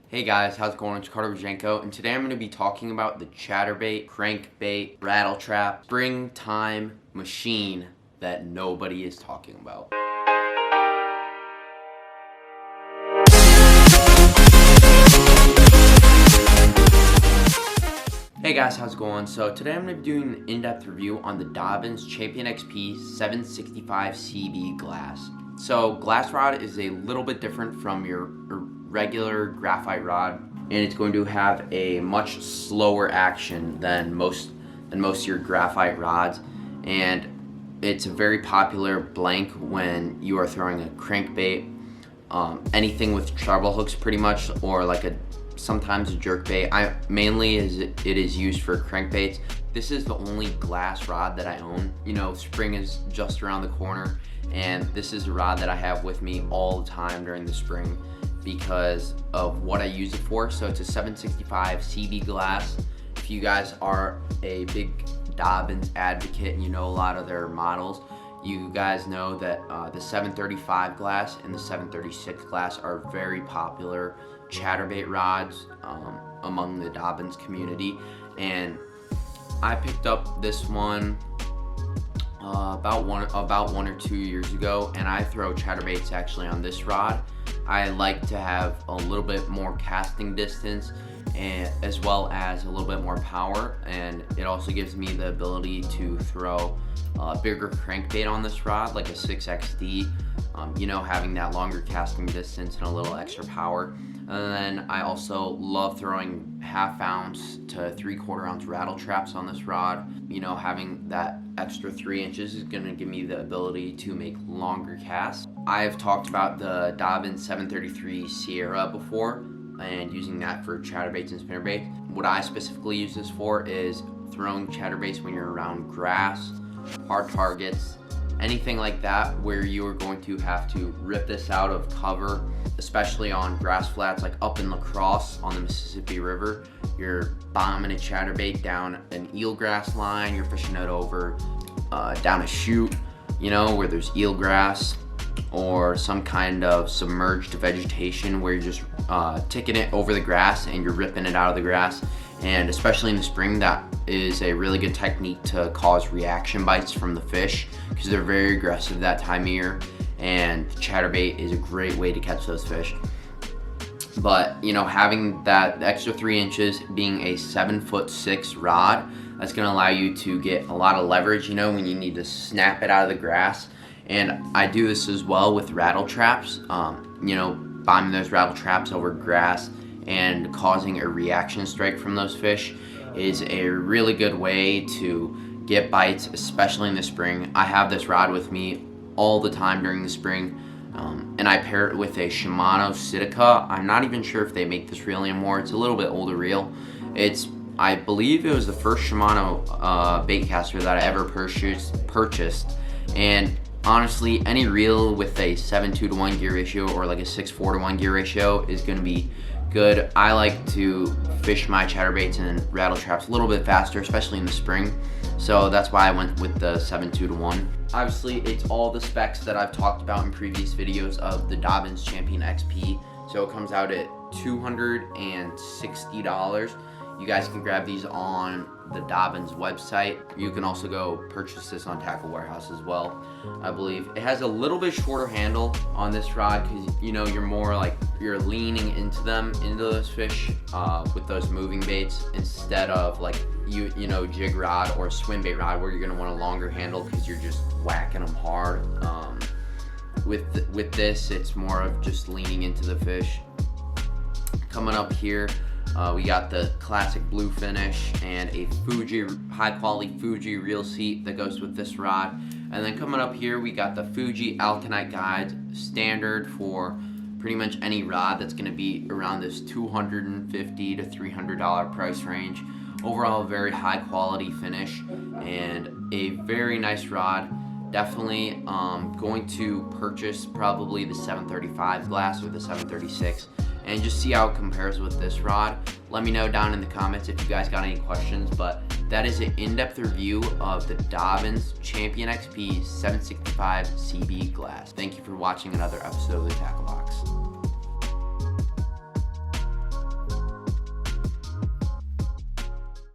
Hey guys, how's it going? It's Carter Vajenko, and today I'm going to be talking about the chatterbait, crankbait, rattle trap, springtime machine that nobody is talking about. Hey guys, how's it going? So today I'm going to be doing an in-depth review on the Dobyns Champion XP 765CB glass. So glass rod is a little bit different from your regular graphite rod, and it's going to have a much slower action than most of your graphite rods, and it's a very popular blank when you are throwing a crankbait, anything with treble hooks pretty much, or like sometimes a jerkbait. It is used for crankbaits. This is the only glass rod that I own. You know, spring is just around the corner, and this is a rod that I have with me all the time during the spring because of what I use it for. So it's a 765 CB glass. If you guys are a big Dobyns advocate and you know a lot of their models, you guys know that the 735 glass and the 736 glass are very popular chatterbait rods among the Dobyns community. And I picked up this one about one or 2 years ago, and I throw chatterbaits actually on this rod. I like to have a little bit more casting distance and as well as a little bit more power, and it also gives me the ability to throw a bigger crankbait on this rod, like a 6XD, you know, having that longer casting distance and a little extra power. And then I also love throwing 1/2 ounce to 3/4 ounce rattle traps on this rod. You know, having that extra 3 inches is gonna give me the ability to make longer casts. I've talked about the Dobyns 733 Sierra before and using that for chatterbaits and spinnerbaits. What I specifically use this for is throwing chatterbaits when you're around grass, hard targets, anything like that where you are going to have to rip this out of cover, especially on grass flats like up in La Crosse on the Mississippi River. You're bombing a chatterbait down an eelgrass line, you're fishing it over down a chute, you know, where there's eelgrass or some kind of submerged vegetation where you're just ticking it over the grass and you're ripping it out of the grass. And especially in the spring, that is a really good technique to cause reaction bites from the fish because they're very aggressive that time of year, and chatterbait is a great way to catch those fish. But you know, having that extra 3 inches, being a 7'6" rod, that's going to allow you to get a lot of leverage, you know, when you need to snap it out of the grass. And I do this as well with rattle traps, you know, bombing those rattle traps over grass and causing a reaction strike from those fish is a really good way to get bites, especially in the spring. I have this rod with me all the time during the spring, and I pair it with a Shimano Sitica. I'm not even sure if they make this reel anymore. It's a little bit older reel. I believe it was the first Shimano bait caster that I ever purchased, and honestly, any reel with a 7.2 to 1 gear ratio or like a 6.4 to 1 gear ratio is going to be good. I like to fish my chatterbaits and rattle traps a little bit faster, especially in the spring. So that's why I went with the 7.2 to 1. Obviously, it's all the specs that I've talked about in previous videos of the Dobyns Champion XP. So it comes out at $260. You guys can grab these on the Dobyns website. You can also go purchase this on Tackle Warehouse as well, I believe. It has a little bit shorter handle on this rod because, you know, you're more like you're leaning into those fish with those moving baits instead of like you know, jig rod or swim bait rod where you're gonna want a longer handle because you're just whacking them hard. With this, it's more of just leaning into the fish. Coming up here, we got the classic blue finish and a high quality Fuji reel seat that goes with this rod. And then coming up here, we got the Fuji Alkanite guides, standard for pretty much any rod that's going to be around this $250 to $300 price range. Overall, a very high quality finish and a very nice rod. Definitely going to purchase probably the 735 glass or the 736 and just see how it compares with this rod. Let me know down in the comments if you guys got any questions, but that is an in-depth review of the Dobyns Champion XP 765 CB glass. Thank you for watching another episode of the Tackle Box.